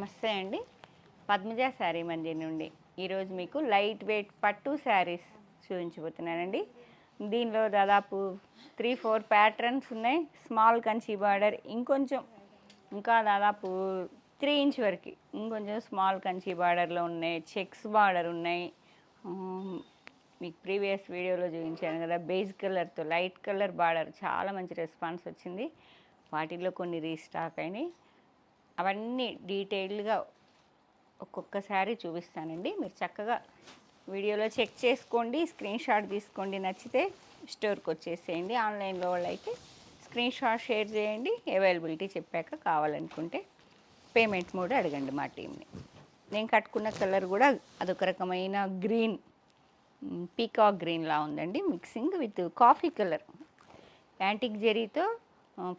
నమస్తే అండి. పద్మజ శారీ మండి నుండి ఈరోజు మీకు లైట్ వెయిట్ పట్టు శారీస్ చూపించబోతున్నానండి. దీనిలో దాదాపు 3-4 ప్యాటర్న్స్ ఉన్నాయి. స్మాల్ కంచి బార్డర్, ఇంకా దాదాపు 3 ఇంచ్ వరకు ఇంకొంచెం స్మాల్ కంచి బార్డర్లో ఉన్నాయి. చెక్స్ బార్డర్ ఉన్నాయి. మీకు ప్రీవియస్ వీడియోలో చూపించాను కదా, బేజ్ కలర్తో లైట్ కలర్ బార్డర్, చాలా మంచి రెస్పాన్స్ వచ్చింది. వాటిల్లో కొన్ని రీస్టాక్ అయినాయి. అవన్నీ డీటెయిల్డ్గా ఒక్కొక్కసారి చూపిస్తానండి. మీరు చక్కగా వీడియోలో చెక్ చేసుకోండి, స్క్రీన్ షాట్ తీసుకోండి. నచ్చితే స్టోర్కి వచ్చేసేయండి. ఆన్లైన్లో వాళ్ళు అయితే స్క్రీన్ షాట్ షేర్ చేయండి. అవైలబిలిటీ చెప్పాక కావాలనుకుంటే పేమెంట్ మోడ్ అడగండి మా టీంని. నేను కట్టుకున్న కలర్ కూడా అదొక రకమైన గ్రీన్, పీకాక్ గ్రీన్లా ఉందండి. Mixing with coffee colour, antique జెరీతో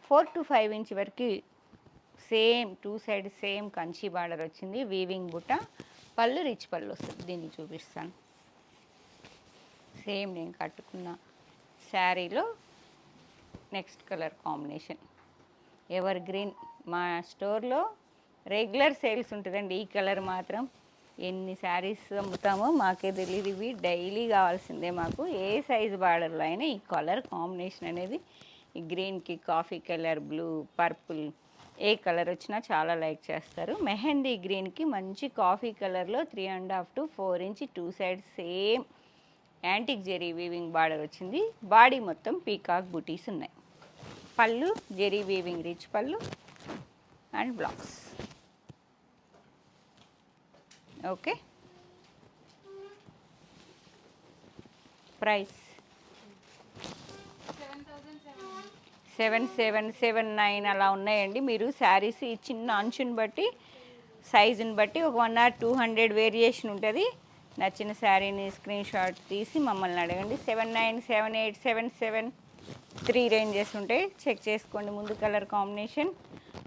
4 to 5 ఇంచ్ వరకు same 2 side same Kanchi border వచ్చింది. వీవింగ్ బుట్ట, పళ్ళు రిచ్ పళ్ళు వస్తుంది. దీన్ని చూపిస్తాను. సేమ్ నేను కట్టుకున్న శారీలో next colour combination ever green. మా స్టోర్లో రెగ్యులర్ సేల్స్ ఉంటుందండి. ఈ కలర్ మాత్రం ఎన్ని శారీస్ అమ్ముతామో మాకే తెలియదు. ఇవి డైలీ కావాల్సిందే మాకు. ఏ సైజు బార్డర్లో అయినా ఈ కలర్ కాంబినేషన్ అనేది, ఈ గ్రీన్కి కాఫీ కలర్, బ్లూ, పర్పుల్, ఏ కలర్ వచ్చినా చాలా లైక్ చేస్తారు. మెహందీ గ్రీన్కి మంచి కాఫీ కలర్లో 3.5 to 4 inch 2 side same antique zari weaving border వచ్చింది. బాడీ మొత్తం పీకాక్ బుటీస్ ఉన్నాయి. పళ్ళు జెరీ వీవింగ్ రిచ్ పళ్ళు అండ్ బ్లౌజ్. ఓకే, ప్రైస్ 7779 అలా ఉన్నాయండి. మీరు శారీస్ ఈ చిన్న అంచుని బట్టి, సైజుని బట్టి ఒక 100 or 200 వేరియేషన్ ఉంటుంది. నచ్చిన శారీని స్క్రీన్ షాట్ తీసి మమ్మల్ని అడగండి. 79, 78, 77 3 రేంజెస్ ఉంటాయి. చెక్ చేసుకోండి. ముందు కలర్ కాంబినేషన్,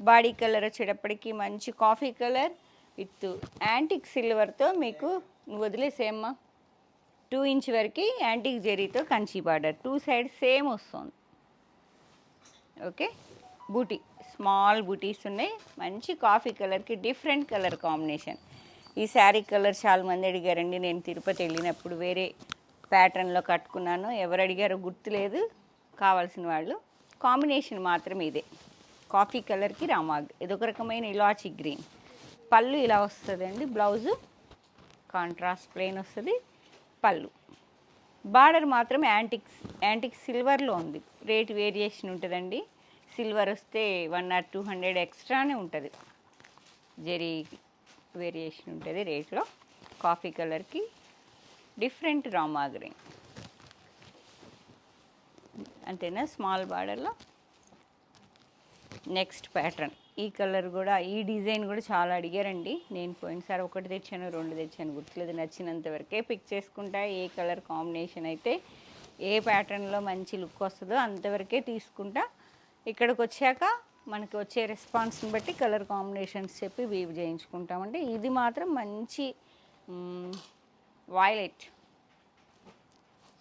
బాడీ కలర్ వచ్చేటప్పటికి మంచి కాఫీ కలర్ విత్ యాంటిక్ సిల్వర్తో, మీకు వదిలేసేమ్మా 2 ఇంచ్ వరకు యాంటిక్ జెరీతో కంచి బార్డర్, 2 సైడ్ సేమ్ వస్తుంది. ఓకే, బూటీ స్మాల్ బూటీస్ ఉన్నాయి. మంచి కాఫీ కలర్కి డిఫరెంట్ కలర్ కాంబినేషన్. ఈ శారీ కలర్ చాలా మంది అడిగారండి. నేను తిరుపతి వెళ్ళినప్పుడు వేరే ప్యాటర్న్లో కట్టుకున్నాను. ఎవరు అడిగారో గుర్తులేదు. కావాల్సిన వాళ్ళు కాంబినేషన్ మాత్రం ఇదే, కాఫీ కలర్కి రామాగ్. ఇదొక రకమైన ఇలాచీ గ్రీన్. పళ్ళు ఇలా వస్తుందండి. బ్లౌజు కాంట్రాస్ట్ ప్లెయిన్ వస్తుంది. పళ్ళు బార్డర్ మాత్రం యాంటిక్ సిల్వర్లో ఉంది. రేట్ వేరియేషన్ ఉంటుందండి. సిల్వర్ వస్తే 100 or 200 ఎక్స్ట్రానే ఉంటుంది. జెరీ వేరియేషన్ ఉంటుంది రేట్లో. కాఫీ కలర్కి డిఫరెంట్ రామా గ్రీన్, అంతేనా స్మాల్ బార్డర్లో. నెక్స్ట్ ప్యాటర్న్, ఈ కలర్ కూడా, ఈ డిజైన్ కూడా చాలా అడిగారండి. నేను పోయినసారి 1 తెచ్చాను, 2 తెచ్చాను, గుర్తులేదు. నచ్చినంత వరకే పిక్ చేసుకుంటా. ఏ కలర్ కాంబినేషన్ అయితే ఏ ప్యాటర్న్లో మంచి లుక్ వస్తుందో అంతవరకే తీసుకుంటా. ఇక్కడికి వచ్చాక మనకి వచ్చే రెస్పాన్స్ని బట్టి కలర్ కాంబినేషన్స్ చెప్పి వీవ్ చేయించుకుంటామండి. ఇది మాత్రం మంచి వైలెట్,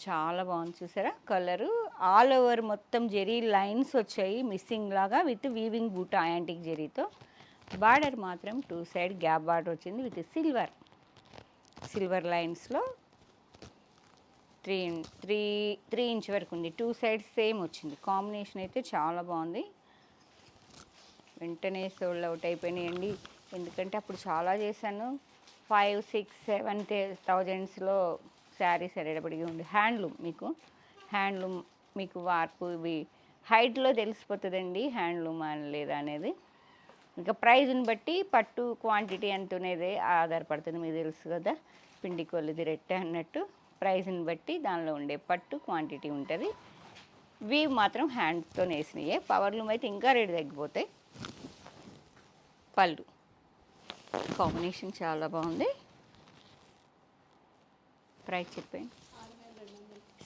చాలా బాగుంది. చూసారా కలరు, ఆల్ ఓవర్ మొత్తం జెరీ లైన్స్ వచ్చాయి మిస్సింగ్ లాగా విత్ వీవింగ్ బూటా యాంటిక్ జెరీతో. బార్డర్ మాత్రం 2 సైడ్ గ్యాప్ బార్డర్ వచ్చింది విత్ సిల్వర్ లైన్స్లో 3 ఇంచ్ వరకు ఉంది. 2 సైడ్స్ సేమ్ వచ్చింది. కాంబినేషన్ అయితే చాలా బాగుంది. వెంటనే సోల్డ్ అవుట్ అయిపోయినాయండి. ఎందుకంటే అప్పుడు చాలా చేశాను. 5, 6, 7,000లో శారీస్ అనేటప్పటికీ ఉంది. హ్యాండ్లూమ్ మీకు వార్పు ఇవి హైట్లో తెలిసిపోతుందండి, హ్యాండ్లూమ్ అని లేదా అనేది. ఇంకా ప్రైజ్ని బట్టి పట్టు క్వాంటిటీ ఎంత అనేది ఆధారపడుతుంది. మీకు తెలుసు కదా, పిండి కొలిది రెట్టె అన్నట్టు. ప్రైజ్ని బట్టి దానిలో ఉండే పట్టు క్వాంటిటీ ఉంటుంది. వీవ్ మాత్రం హ్యాండ్తో వేసినాయే. పవర్లూమ్ అయితే ఇంకా రేటు తగ్గిపోతాయి. పళ్ళు కాంబినేషన్ చాలా బాగుంది. ప్రైస్ చెప్పండి.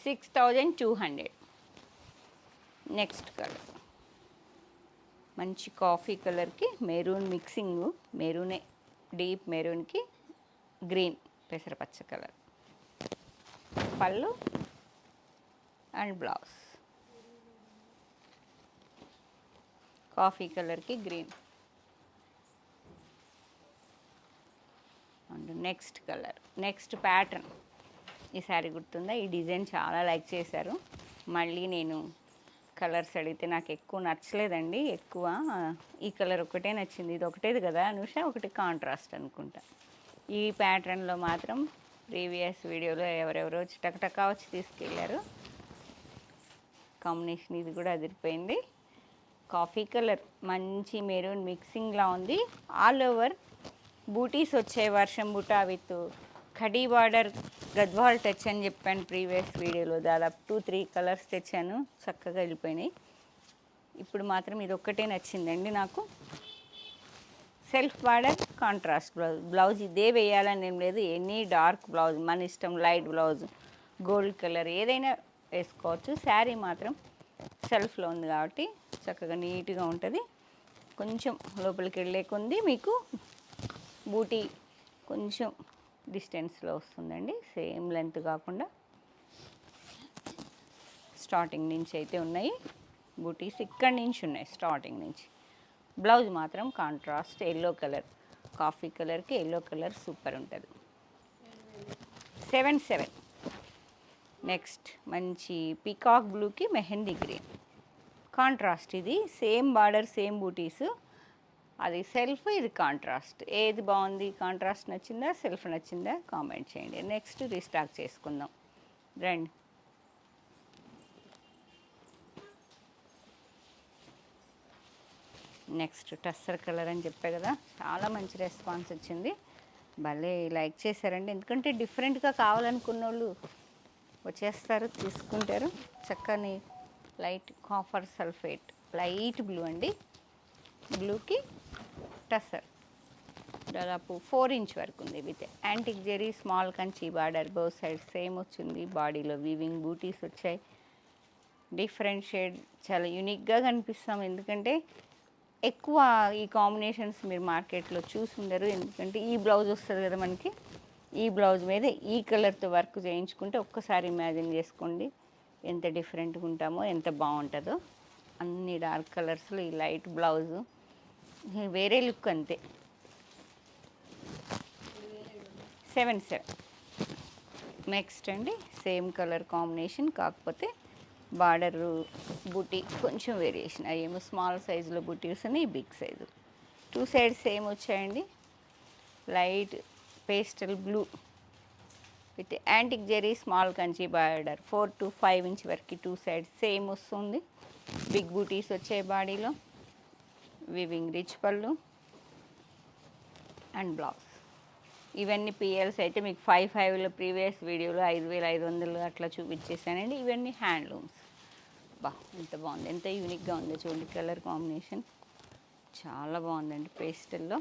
6200. నెక్స్ట్ కలర్ మంచి కాఫీ కలర్కి మెరూన్ మిక్సింగ్, మెరూనే డీప్ మెరూన్కి గ్రీన్ పెసరపచ్చ కలర్. పళ్ళు అండ్ బ్లౌజ్ కాఫీ కలర్కి green. Next colour, next pattern. ఈ శారీ గుర్తుందా? ఈ డిజైన్ చాలా లైక్ చేశారు. మళ్ళీ నేను కలర్స్ అడిగితే నాకు ఎక్కువ నచ్చలేదండి. ఎక్కువ ఈ కలర్ ఒకటే నచ్చింది. ఇది ఒకటేది కదా అనుష, ఒకటి కాంట్రాస్ట్ అనుకుంటా. ఈ ప్యాటర్న్లో మాత్రం ప్రీవియస్ వీడియోలో ఎవరెవరో టకటకా వచ్చి తీసుకెళ్ళారు. కాంబినేషన్ ఇది కూడా అదిరిపోయింది. కాఫీ కలర్, మంచి మెరూన్ మిక్సింగ్లా ఉంది. ఆల్ ఓవర్ బూటీస్ వచ్చాయి, వర్షం బూటా with khadi border, Gadwal touch అని చెప్పాను ప్రీవియస్ వీడియోలో. దాదాపు 2-3 కలర్స్ తెచ్చాను, చక్కగా వెళ్ళిపోయినాయి. ఇప్పుడు మాత్రం ఇది ఒక్కటే నచ్చిందండి నాకు. Self border, contrast blouse. Blouse ఇదే వేయాలని ఏం లేదు, ఎనీ డార్క్ బ్లౌజ్ మన ఇష్టం. లైట్ బ్లౌజ్, గోల్డ్ కలర్ ఏదైనా వేసుకోవచ్చు. శారీ మాత్రం సెల్ఫ్లో ఉంది కాబట్టి చక్కగా నీట్గా ఉంటుంది. కొంచెం లోపలికి వెళ్ళేకుంది మీకు బూటీ కొంచెం డిస్టెన్స్లో వస్తుందండి, సేమ్ లెంత్ కాకుండా. స్టార్టింగ్ నుంచి అయితే ఉన్నాయి బూటీస్, ఇక్కడి నుంచి ఉన్నాయి స్టార్టింగ్ నుంచి. బ్లౌజ్ మాత్రం కాంట్రాస్ట్ ఎల్లో కలర్, కాఫీ కలర్కి ఎల్లో కలర్ సూపర్ ఉంటుంది. 77. నెక్స్ట్ మంచి పీకాక్ బ్లూకి మెహందీ గ్రీన్ కాంట్రాస్ట్. ఇది సేమ్ బార్డర్, సేమ్ బూటీస్. అది సెల్ఫ్, ఇది కాంట్రాస్ట్. ఏది బాగుంది? కాంట్రాస్ట్ నచ్చిందా, సెల్ఫ్ నచ్చిందా? కామెంట్ చేయండి. నెక్స్ట్ రీస్టాక్ చేసుకుందాం రండి. నెక్స్ట్ టస్సర్ కలర్ అని చెప్పే కదా, చాలా మంచి రెస్పాన్స్ వచ్చింది. భలే లైక్ చేశారండి. ఎందుకంటే డిఫరెంట్గా కావాలనుకున్న వాళ్ళు వచ్చేస్తారు, తీసుకుంటారు. చక్కని light copper sulphate, light blue అండి. బ్లూకి టస్సర్ దాదాపు 4 ఇంచ్ వరకు ఉంది. With antique zari small Kanchi border, both side same వచ్చింది. బాడీలో వీవింగ్ బూటీస్ వచ్చాయి. డిఫరెంట్ షేడ్, చాలా యూనిక్గా కనిపిస్తాం. ఎందుకంటే ఎక్కువ ఈ కాంబినేషన్స్ మీరు మార్కెట్లో చూసుండరు. ఎందుకంటే ఈ బ్లౌజ్ వస్తుంది కదా మనకి, ఈ బ్లౌజ్ మీద ఈ కలర్తో వర్క్ చేయించుకుంటే ఒక్కసారి ఇమాజిన్ చేసుకోండి ఎంత డిఫరెంట్గా ఉంటామో, ఎంత బాగుంటుందో. అన్ని డార్క్ కలర్స్లో ఈ లైట్ బ్లౌజు వేరే లుక్ అంతే. 77. నెక్స్ట్ అండి సేమ్ కలర్ కాంబినేషన్, కాకపోతే బార్డర్ బూటీ కొంచెం వేరియేషన్. అయ్యేమో స్మాల్ సైజులో బూటీస్ ఉన్నాయి, బిగ్ సైజు. 2 సైడ్స్ సేమ్ వచ్చాయండి. Light pastel blue with antique zari small Kanchi border, 4 to 5 inch వరకు 2 సైడ్స్ సేమ్ వస్తుంది. బిగ్ బూటీస్ వచ్చాయి బాడీలో. వివింగ్ రిచ్ పళ్ళు అండ్ బ్లౌజ్. ఇవన్నీ పిఎల్స్ అయితే మీకు 5,500లో ప్రీవియస్ వీడియోలో 5,500 అట్లా చూపించేసానండి. ఇవన్నీ హ్యాండ్లూమ్స్. బా ఎంత బాగుంది, ఎంత యూనిక్గా ఉందో చూడండి. కలర్ కాంబినేషన్ చాలా బాగుందండి. పేస్టల్లో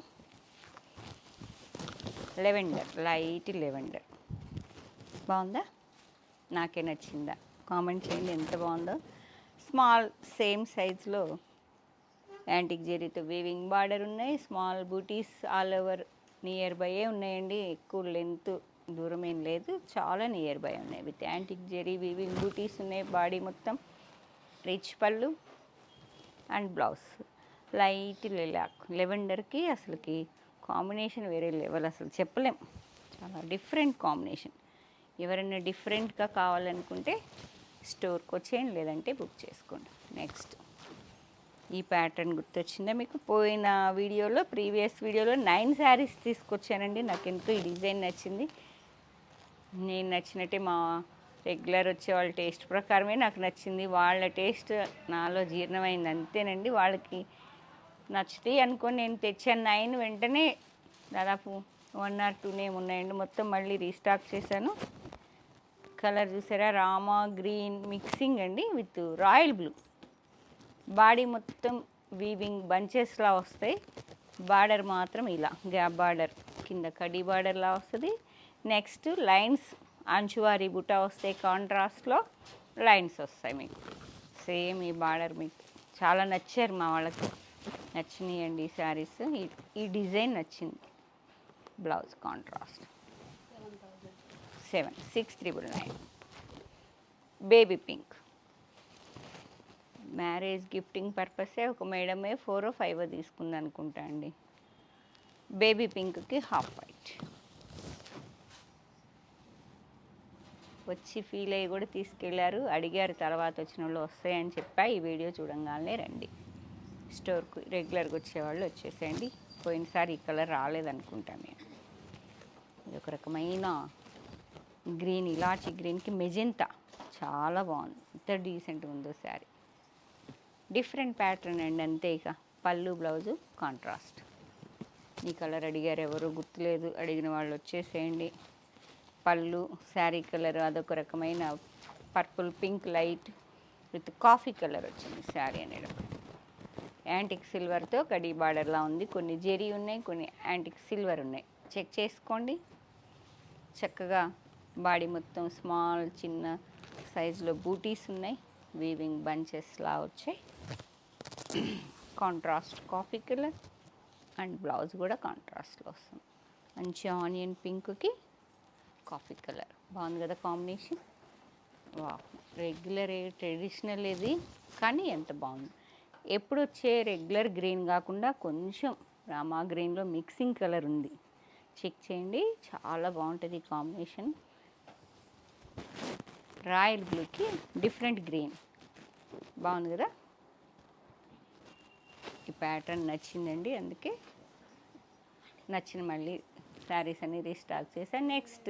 లెవెండర్, లైట్ లెవెండర్ బాగుందా? నాకే నచ్చిందా? కామెంట్ చేయండి ఎంత బాగుందో. స్మాల్ సేమ్ సైజ్లో యాంటిక్ జెరీతో వీవింగ్ బార్డర్ ఉన్నాయి. Small butis all over near by ఉన్నాయండి. ఎక్కువ లెంత్ దూరం ఏం లేదు, చాలా నియర్ బై ఉన్నాయి. With antique zari weaving butis ఉన్నాయి. బాడీ మొత్తం రిచ్ పళ్ళు అండ్ బ్లౌజ్ లైట్ లిలాక్. లెవెండర్కి అసలుకి కాంబినేషన్ వేరే లెవెల్, అసలు చెప్పలేం. చాలా డిఫరెంట్ కాంబినేషన్. ఎవరైనా డిఫరెంట్గా కావాలనుకుంటే స్టోర్కి వచ్చేయండి, లేదంటే బుక్ చేసుకోండి. నెక్స్ట్ ఈ ప్యాటర్న్ గుర్తొచ్చిందా మీకు? పోయిన వీడియోలో, ప్రీవియస్ వీడియోలో 9 శారీస్ తీసుకొచ్చానండి. నాకు ఎంతో ఈ డిజైన్ నచ్చింది. నేను నచ్చినట్టే మా రెగ్యులర్ వచ్చే వాళ్ళ టేస్ట్ ప్రకారమే నాకు నచ్చింది. వాళ్ళ టేస్ట్ నాలో జీర్ణమైంది అంతేనండి. వాళ్ళకి నచ్చుతాయి అనుకొని నేను తెచ్చాను 9. వెంటనే దాదాపు 1 or 2 ఉన్నాయండి. మొత్తం మళ్ళీ రీస్టాక్ చేశాను. కలర్ చూసారా? రామా గ్రీన్ మిక్సింగ్ అండి విత్ రాయల్ బ్లూ. బాడీ మొత్తం వీవింగ్ బంచెస్లా వస్తాయి. బార్డర్ మాత్రం ఇలా గ్యాప్ బార్డర్, కింద కడీ బార్డర్లా వస్తుంది. నెక్స్ట్ లైన్స్ అంచువారి బుట్ట వస్తాయి. కాంట్రాస్ట్లో లైన్స్ వస్తాయి మీకు. సేమ్ ఈ బార్డర్ మీకు చాలా నచ్చారు, మా వాళ్ళకి నచ్చినాయండి ఈ శారీస్. ఈ డిజైన్ నచ్చింది. Blouse contrast 7,699. Baby pink. Marriage gifting పర్పసే ఒక మేడమే 4 or 5 తీసుకుంది అనుకుంటా అండి. బేబీ పింక్కి హాఫ్ వైట్. వచ్చి ఫీల్ అయ్యి కూడా తీసుకెళ్లారు, అడిగారు. తర్వాత వచ్చిన వాళ్ళు వస్తాయని చెప్పా. ఈ వీడియో చూడంగానే రండి, స్టోర్కు రెగ్యులర్గా వచ్చేవాళ్ళు వచ్చేసేయండి. పోయినసారి ఈ కలర్ రాలేదనుకుంటాను నేను. ఇది ఒక రకమైన గ్రీన్, ఇలాచి గ్రీన్కి మెజెంతా, చాలా బాగుంది. ఎంత డీసెంట్గా ఉందో శారీ. డిఫరెంట్ ప్యాటర్న్ అండి అంతే. ఇక పళ్ళు బ్లౌజు కాంట్రాస్ట్. ఈ కలర్ అడిగారు, ఎవరు గుర్తులేదు, అడిగిన వాళ్ళు వచ్చేసేయండి. పళ్ళు శారీ కలర్ అదొక రకమైన purple pink light with coffee colour వచ్చింది శారీ అనేది. యాంటిక్ సిల్వర్తో కడీ బార్డర్లా ఉంది. కొన్ని జెరీ ఉన్నాయి, కొన్ని యాంటిక్ సిల్వర్ ఉన్నాయి. చెక్ చేసుకోండి. చక్కగా బాడీ మొత్తం స్మాల్ చిన్న సైజులో బూటీస్ ఉన్నాయి. వీవింగ్ బంచెస్లా వచ్చాయి. Contrast coffee colour and blouse కూడా కాంట్రాస్ట్లో వస్తుంది. మంచి ఆనియన్ పింక్కి కాఫీ కలర్ బాగుంది కదా కాంబినేషన్. వా, రెగ్యులర్ ట్రెడిషనల్ ఇది, కానీ ఎంత బాగుంది. ఎప్పుడు వచ్చే రెగ్యులర్ గ్రీన్ కాకుండా కొంచెం రామా గ్రీన్లో మిక్సింగ్ కలర్ ఉంది. చెక్ చేయండి, చాలా బాగుంటుంది ఈ కాంబినేషన్. రాయల్ బ్లూకి డిఫరెంట్ గ్రీన్ బాగుంది కదా. ఈ ప్యాటర్న్ నచ్చిందండి, అందుకే నచ్చిన మళ్ళీ శారీస్ అన్ని రీస్టాక్ చేశాను. నెక్స్ట్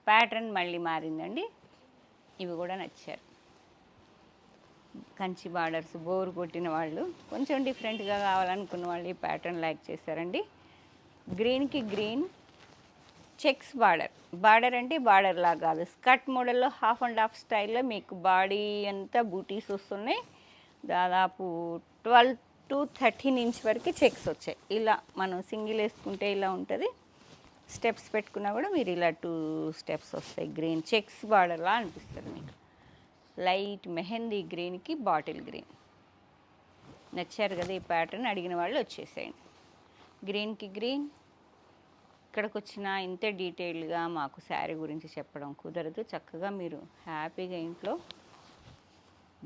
ప్యాటర్న్ మళ్ళీ మారిందండి, ఇవి కూడా నచ్చారు. కంచి బార్డర్స్ బోర్ కొట్టిన వాళ్ళు, కొంచెం డిఫరెంట్గా కావాలనుకున్న వాళ్ళు ఈ ప్యాటర్న్ లైక్ చేశారండి. గ్రీన్కి గ్రీన్ చెక్స్ బార్డర్. బార్డర్ అంటే బార్డర్ లాగా కాదు, స్కర్ట్ మోడల్లో హాఫ్ అండ్ హాఫ్ స్టైల్లో మీకు బాడీ అంతా బూటీస్ వస్తున్నాయి. దాదాపు 12 to 13 ఇంచ్ వరకు చెక్స్ వచ్చాయి. ఇలా మనం సింగిల్ వేసుకుంటే ఇలా ఉంటుంది, స్టెప్స్ పెట్టుకున్నా కూడా మీరు ఇలా 2 స్టెప్స్ వస్తాయి. గ్రీన్ చెక్స్ బార్డర్లా అనిపిస్తుంది మీకు. లైట్ మెహందీ గ్రీన్కి బాటిల్ గ్రీన్. నచ్చారు కదా ఈ ప్యాటర్న్, అడిగిన వాళ్ళు వచ్చేసేయండి. గ్రీన్కి గ్రీన్. ఇక్కడికి వచ్చిన ఇంత డీటెయిల్గా మాకు శారీ గురించి చెప్పడం కుదరదు. చక్కగా మీరు హ్యాపీగా ఇంట్లో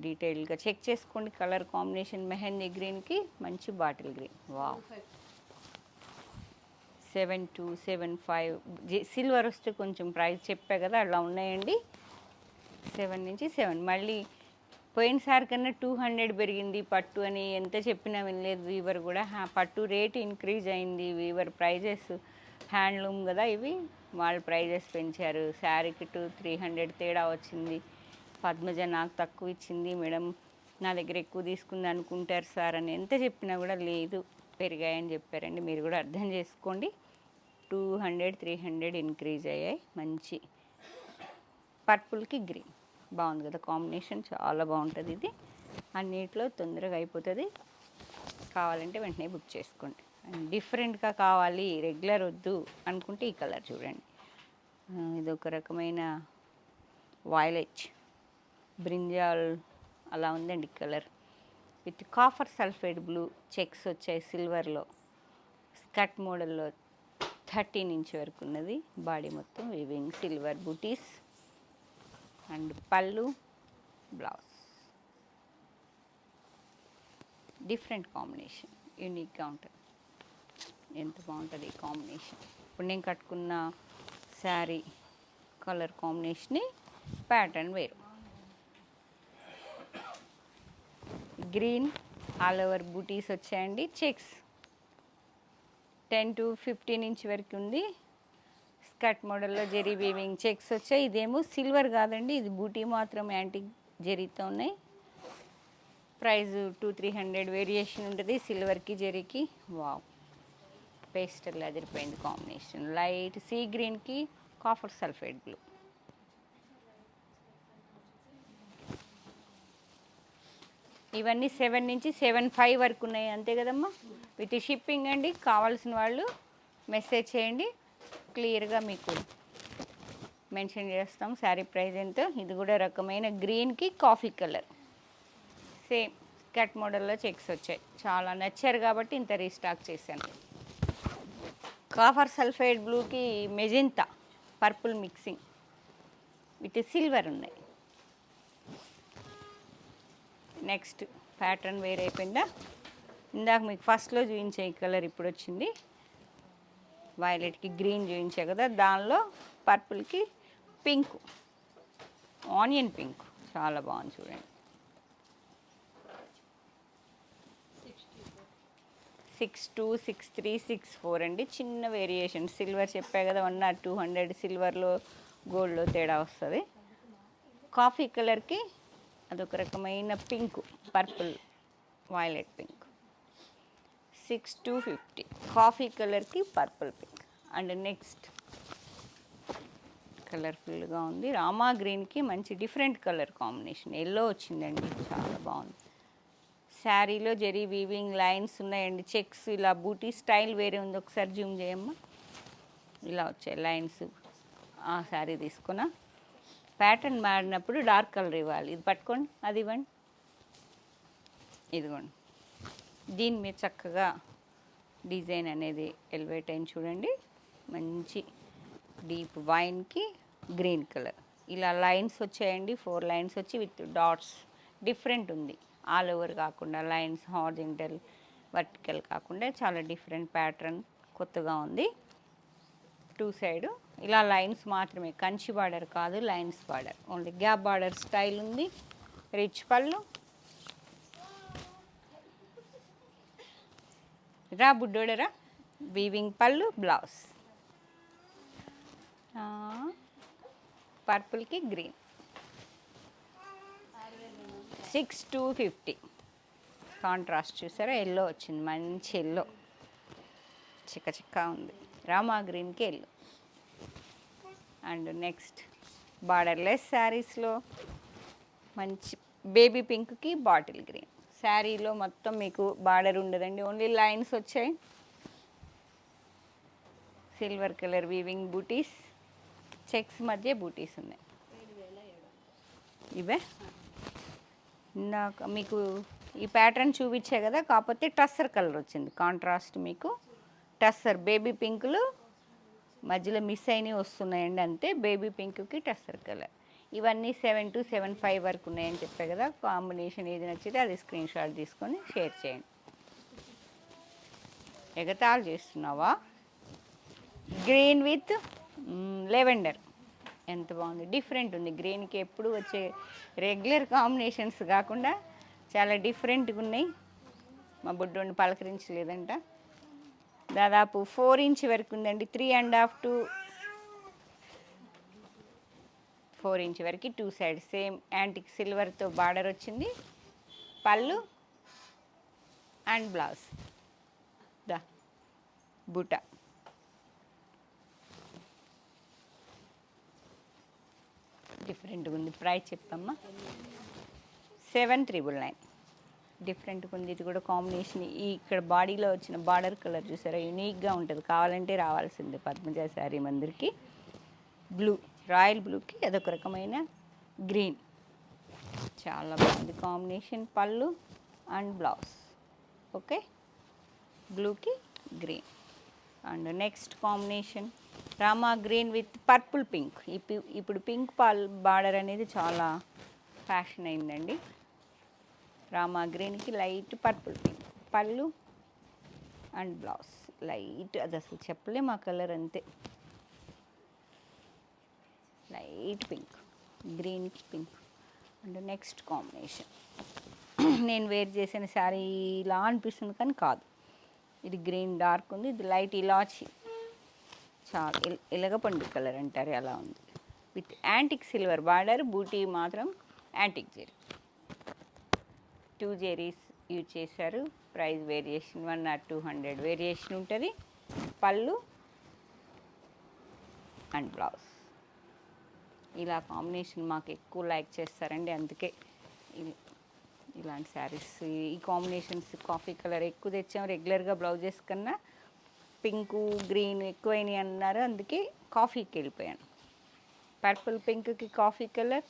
డీటెయిల్గా చెక్ చేసుకోండి. కలర్ కాంబినేషన్ మెహందీ గ్రీన్కి మంచి బాటిల్ గ్రీన్. వావ్, 7275 సిల్వర్ వస్తే కొంచెం ప్రైస్ చెప్పా కదా, అలా ఉన్నాయండి. 7 నుంచి 7. మళ్ళీ పోయినసారి కన్నా 200 పెరిగింది పట్టు అని ఎంత చెప్పినా వినలేదు వీవర్ కూడా. పట్టు రేట్ ఇంక్రీజ్ అయింది. వీవర్ ప్రైజెస్ హ్యాండ్లూమ్ కదా ఇవి, వాళ్ళ ప్రైజెస్ పెంచారు. శారీకి 200-300 తేడా వచ్చింది. పద్మజ నాకు తక్కువ ఇచ్చింది మేడం, నా దగ్గర ఎక్కువ తీసుకుంది అనుకుంటారు సార్ అని ఎంత చెప్పినా కూడా లేదు, పెరిగాయని చెప్పారండి. మీరు కూడా అర్థం చేసుకోండి. 200-300 ఇంక్రీజ్ అయ్యాయి. మంచి పర్పుల్కి గ్రీన్ బాగుంది కదా కాంబినేషన్, చాలా బాగుంటుంది. ఇది అన్నిట్లో తొందరగా అయిపోతుంది. కావాలంటే వెంటనే బుక్ చేసుకోండి. డిఫరెంట్గా కావాలి, రెగ్యులర్ వద్దు అనుకుంటే ఈ కలర్ చూడండి. ఇది ఒక రకమైన వైలెట్ బ్రింజాల్ అలా ఉందండి colour. With copper sulphate blue checks వచ్చాయి సిల్వర్లో. స్కర్ట్ మోడల్లో 13 ఇంచ్ వరకు ఉన్నది. బాడీ మొత్తం వీవింగ్ సిల్వర్ బూటీస్ అండ్ పళ్ళు బ్లౌజ్. డిఫరెంట్ కాంబినేషన్, యూనిక్గా ఉంటుంది. ఎంత బాగుంటుంది ఈ కాంబినేషన్. ఇప్పుడు నేను కట్టుకున్న శారీ కలర్ కాంబినేషన్ని ప్యాటర్న్ వేరు. గ్రీన్ ఆల్ ఓవర్ బూటీస్ వచ్చాయండి. చెక్స్ 10 to 15 ఇంచ్ వరకు ఉంది. స్కర్ట్ మోడల్లో జెరీ వీవింగ్ చెక్స్ వచ్చాయి. ఇదేమో సిల్వర్ కాదండి, ఇది బూటీ మాత్రం యాంటిక్ జెరీతో ఉన్నాయి. ప్రైస్ 200-300 వేరియేషన్ ఉంటుంది సిల్వర్కి జెరీకి. వావ్, పేస్టల్ అదిరిపోయింది కాంబినేషన్. లైట్ సీ గ్రీన్కి కాఫర్ సల్ఫేట్ బ్లూ. ఇవన్నీ 7 నుంచి 7.5 వరకు ఉన్నాయి అంతే కదమ్మా, విత్ షిప్పింగ్ అండి. కావాల్సిన వాళ్ళు మెసేజ్ చేయండి, క్లియర్గా మీకు మెన్షన్ చేస్తాం శారీ ప్రైస్ ఎంతో. ఇది కూడా రకమైన గ్రీన్కి కాఫీ కలర్, సేమ్ స్కర్ట్ మోడల్లో చెక్స్ వచ్చాయి. చాలా నచ్చారు కాబట్టి ఇంత రీస్టాక్ చేశాను. కాఫర్ సల్ఫైడ్ బ్లూకి magenta purple mixing with silver ఉన్నాయి. నెక్స్ట్ ప్యాటర్న్ వేరే అయిపోయిందా. ఇందాక మీకు ఫస్ట్లో చూపించే ఈ కలర్ ఇప్పుడు వచ్చింది. వైలెట్కి గ్రీన్ చూపించా కదా, దానిలో పర్పుల్కి పింక్ ఆనియన్ పింక్ చాలా బాగుంది చూడండి. 626364 అండి. చిన్న వేరియేషన్ సిల్వర్ చెప్పా కదా 100 200 సిల్వర్లో గోల్డ్లో తేడా వస్తుంది. కాఫీ కలర్కి అదొక రకమైన pink, purple violet pink. 6250 coffee కలర్కి పర్పుల్ పింక్. అండ్ నెక్స్ట్ కలర్ఫుల్గా ఉంది రామా గ్రీన్కి మంచి డిఫరెంట్ కలర్ కాంబినేషన్ ఎల్లో వచ్చిందండి, చాలా బాగుంది. శారీలో జరీ వీవింగ్ లైన్స్ ఉన్నాయండి, చెక్స్ ఇలా బూటీ స్టైల్ వేరే ఉంది. ఒకసారి జూమ్ చేయమ్మా, ఇలా వచ్చాయి లైన్స్. ఆ శారీ తీసుకున్నా ప్యాటర్న్ మారినప్పుడు డార్క్ కలర్ ఇవ్వాలి. ఇది పట్టుకోండి, అది ఇవ్వండి, ఇదిగోండి. దీని మీద చక్కగా డిజైన్ అనేది ఎలివేట్ అయింది చూడండి. మంచి డీప్ వైన్కి గ్రీన్ కలర్ ఇలా లైన్స్ వచ్చాయండి. 4 లైన్స్ వచ్చి విత్ డాట్స్ డిఫరెంట్ ఉంది. ఆల్ ఓవర్ కాకుండా లైన్స్ హారిజాంటల్ వర్టికల్ కాకుండా చాలా డిఫరెంట్ ప్యాటర్న్ కొత్తగా ఉంది. 2 సైడ్ ఇలా లైన్స్ మాత్రమే, కంచి బార్డర్ కాదు, lines border only. Gap border style ఉంది. రిచ్ పళ్ళు రా బుడ్డోడరా, వీవింగ్ పళ్ళు, బ్లౌజ్ పర్పుల్కి గ్రీన్. 6250 కాంట్రాస్ట్ చూసారా, ఎల్లో వచ్చింది, మంచి ఎల్లో చిక్క చిక్క ఉంది. రామా గ్రీన్కి ఎల్లో. అండ్ నెక్స్ట్ బార్డర్లెస్ శారీస్లో మంచి బేబీ పింక్కి బాటిల్ గ్రీన్. శారీలో మొత్తం మీకు బార్డర్ ఉండదండి, ఓన్లీ లైన్స్ వచ్చాయి. సిల్వర్ కలర్ వీవింగ్ బూటీస్, చెక్స్ మధ్య బూటీస్ ఉన్నాయి. ఇవే ఇందాక మీకు ఈ ప్యాటర్న్ చూపించే కదా, కాకపోతే టస్సర్ కలర్ వచ్చింది కాంట్రాస్ట్. మీకు టస్సర్ బేబీ పింకులు మధ్యలో మిస్ అయినవి వస్తున్నాయండి అంతే. బేబీ పింక్కి టస్సర్ కలర్. ఇవన్నీ 7 to 75 వరకు ఉన్నాయని చెప్పే కదా. కాంబినేషన్ ఏది నచ్చితే అది స్క్రీన్ షాట్ తీసుకొని షేర్ చేయండి. ఎగతాళి చేస్తున్నావా, గ్రీన్ విత్ లెవెండర్ ఎంత బాగుంది, డిఫరెంట్ ఉంది. గ్రీన్కి ఎప్పుడు వచ్చే రెగ్యులర్ కాంబినేషన్స్ కాకుండా చాలా డిఫరెంట్గా ఉన్నాయి. మా బుడ్డోని పలకరించలేదంట. దాదాపు 4 ఇంచ్ వరకు ఉందండి, 3.5 to 4 ఇంచ్ వరకు 2 సైడ్ సేమ్ యాంటిక్ సిల్వర్తో బార్డర్ వచ్చింది. పళ్ళు అండ్ బ్లౌజ్ దా బూటా. డిఫరెంట్గా ఉంది. ప్రైస్ చెప్పమ్మా. 7,999. డిఫరెంట్గా ఉంది. ఇది కూడా కాంబినేషన్ ఈ ఇక్కడ బాడీలో వచ్చిన బార్డర్ కలర్ చూసారా, యూనిక్గా ఉంటుంది. కావాలంటే రావాల్సిందే పద్మజ శారీ మందిర్కి. బ్లూ, రాయల్ బ్లూకి అదొక రకమైన గ్రీన్, చాలా బాగుంది కాంబినేషన్. పళ్ళు అండ్ బ్లౌజ్ ఓకే, బ్లూకి green. And next combination Rama green with purple pink. ఇప్పుడు పింక్ బార్డర్ అనేది చాలా ఫ్యాషన్ అయిందండి. రామా గ్రీన్కి లైట్ పర్పుల్ పింక్, పళ్ళు అండ్ బ్లౌజ్ లైట్, అది అసలు చెప్పలేము ఆ కలర్ అంతే. లైట్ పింక్, గ్రీన్కి పింక్. అండ్ నెక్స్ట్ కాంబినేషన్ నేను వేర్ చేసిన శారీ ఇలా అనిపిస్తుంది కానీ కాదు, ఇది గ్రీన్ డార్క్ ఉంది, ఇది లైట్ ఇలాచి, చాలా ఎలగపండు కలర్ అంటారు అలా ఉంది. విత్ యాంటిక్ సిల్వర్ బార్డర్, బూటీ మాత్రం యాంటిక్ జెరీ. 2 జెరీస్ యూజ్ చేశారు. ప్రైస్ వేరియేషన్ 100 or 200 వేరియేషన్ ఉంటుంది. పళ్ళు అండ్ బ్లౌజ్ ఇలా కాంబినేషన్ మాకు ఎక్కువ లైక్ చేస్తారండి, అందుకే ఇలాంటి శారీస్ ఈ కాంబినేషన్స్ కాఫీ కలర్ ఎక్కువ తెచ్చాం. రెగ్యులర్గా బ్లౌజెస్ కన్నా పింకు గ్రీన్ ఎక్కువైనాయి అన్నారు, అందుకే కాఫీకి వెళ్ళిపోయాను. పర్పుల్ పింక్కి కాఫీ కలర్,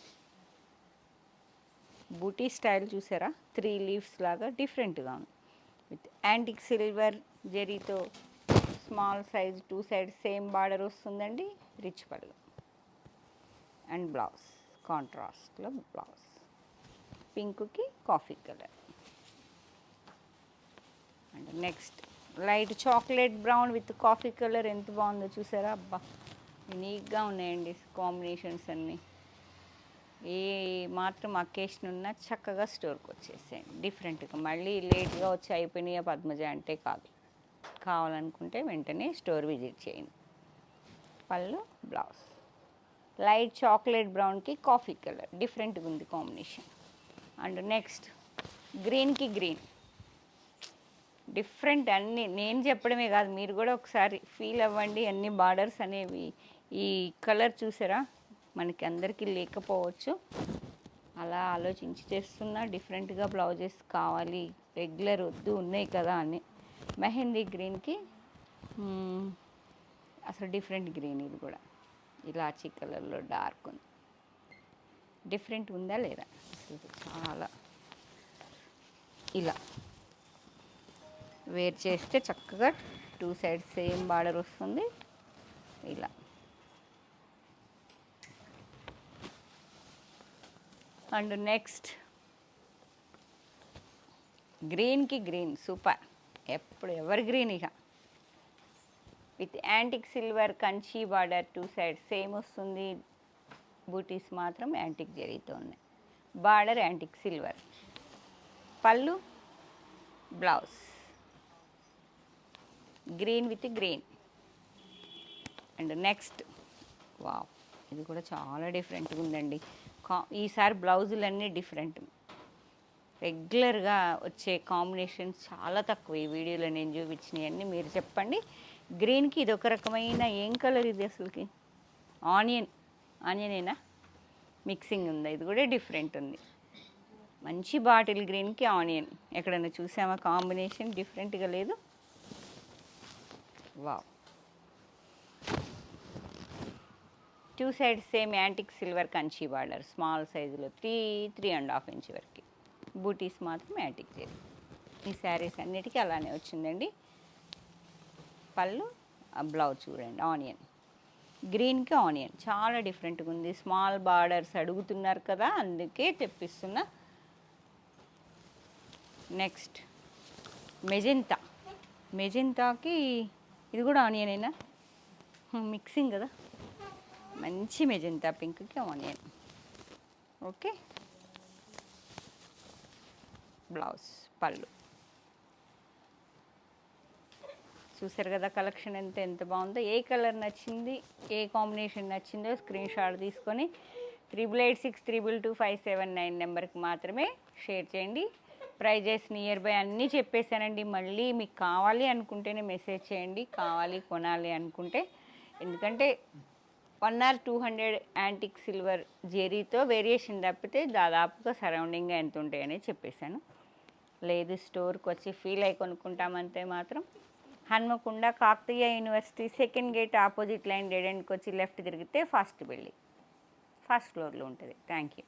బూటీ స్టైల్ చూసారా, 3 లీవ్స్ లాగా డిఫరెంట్గా ఉంది. విత్ యాంటిక్ సిల్వర్ జెరీతో small size 2 side same border వస్తుందండి. రిచ్ పళ్ళు అండ్ బ్లౌజ్ కాంట్రాస్ట్లో బ్లౌజ్. పింక్కి coffee colour. And next light chocolate brown with coffee colour ఎంత బాగుందో చూసారా. అబ్బా యూనిక్గా ఉన్నాయండి కాంబినేషన్స్ అన్నీ. ఏ మాత్రం అకేషన్ ఉన్నా చక్కగా స్టోర్కి వచ్చేసేయండి. డిఫరెంట్గా మళ్ళీ లేట్గా వచ్చి అయిపోయినాయి పద్మజ అంటే కాదు. కావాలనుకుంటే వెంటనే స్టోర్ విజిట్ చేయండి. పళ్ళు బ్లౌజ్ లైట్ చాక్లెట్ బ్రౌన్కి కాఫీ కలర్ డిఫరెంట్గా ఉంది కాంబినేషన్. అండ్ నెక్స్ట్ గ్రీన్కి గ్రీన్ డిఫరెంట్. అన్నీ నేను చెప్పడమే కాదు, మీరు కూడా ఒకసారి ఫీల్ అవ్వండి. అన్ని బార్డర్స్ అనేవి ఈ కలర్ చూసారా, మనకి అందరికీ లేకపోవచ్చు. అలా ఆలోచించి చేస్తున్నా. డిఫరెంట్గా బ్లౌజెస్ కావాలి, రెగ్యులర్ వద్దు ఉన్నాయి కదా అని. మెహందీ గ్రీన్కి అసలు డిఫరెంట్ గ్రీన్. ఇది కూడా ఇలాచీ కలర్లో డార్క్ ఉంది. డిఫరెంట్ ఉందా లేదా అసలు చాలా. ఇలా వేర్ చేస్తే చక్కగా 2 సైడ్స్ సేమ్ బార్డర్ వస్తుంది. ఇలా అండ్ నెక్స్ట్ గ్రీన్కి గ్రీన్ సూపర్. ఎప్పుడు ఎవర్ గ్రీన్ ఇక with antique silver Kanchi border 2 sides same వస్తుంది. బూటీస్ మాత్రం యాంటిక్ జరీతో ఉన్నాయి. Border antique silver. పళ్ళు blouse green with green. And next wow, ఇది కూడా చాలా డిఫరెంట్గా ఉందండి. ఈసారి బ్లౌజులన్నీ డిఫరెంట్. రెగ్యులర్గా వచ్చే కాంబినేషన్స్ చాలా తక్కువ. ఈ వీడియోలో నేను చూపించినవన్నీ మీరు చెప్పండి. గ్రీన్కి ఇది ఒక రకమైన ఏం కలర్ ఇది అసలుకి? ఆనియనేనా మిక్సింగ్ ఉందా? ఇది కూడా డిఫరెంట్ ఉంది. మంచి బాటిల్ గ్రీన్కి ఆనియన్ ఎక్కడైనా చూసామా కాంబినేషన్? డిఫరెంట్గా లేదు? Wow. 2 sides same antique silver Kanchi border small సైజులో 3.5 ఇంచ్ వరకు. బూటీస్ మాత్రం యాంటిక్ చేసి. ఈ శారీస్ అన్నిటికీ అలానే వచ్చిందండి. పళ్ళు బ్లౌజ్ చూడండి ఆనియన్ గ్రీన్కి ఆనియన్ చాలా డిఫరెంట్గా ఉంది. స్మాల్ బార్డర్స్ అడుగుతున్నారు కదా, అందుకే తెప్పిస్తున్నా. నెక్స్ట్ మెజెంతాకి ఇది కూడా ఆనియనేనా? మిక్సింగ్ కదా. మంచి మెజెంతా పింక్కి ఆనియన్. ఓకే, బ్లౌజ్ పళ్ళు చూసారు కదా. కలెక్షన్ ఎంత బాగుందో. ఏ కలర్ నచ్చింది, ఏ కాంబినేషన్ నచ్చిందో స్క్రీన్ షాట్ తీసుకొని 8886222579 నెంబర్కి మాత్రమే షేర్ చేయండి. ప్రైజెస్ నియర్ బై అన్నీ చెప్పేశానండి. మళ్ళీ మీకు కావాలి అనుకుంటేనే మెసేజ్ చేయండి, కావాలి కొనాలి అనుకుంటే. ఎందుకంటే 1 or 200 యాంటిక్ సిల్వర్ జెరీతో వేరియేషన్ తప్పితే దాదాపుగా సరౌండింగ్గా ఎంత ఉంటాయని చెప్పేశాను. లేదు స్టోర్కి వచ్చి ఫీల్ అయి కొనుక్కుంటామంటే మాత్రం Hanamkonda Kakatiya university 2nd gate opposite line dead ఎండ్కి వచ్చి లెఫ్ట్ తిరిగితే ఫస్ట్ బిల్డింగ్ ఫస్ట్ ఫ్లోర్లో ఉంటుంది. Thank you.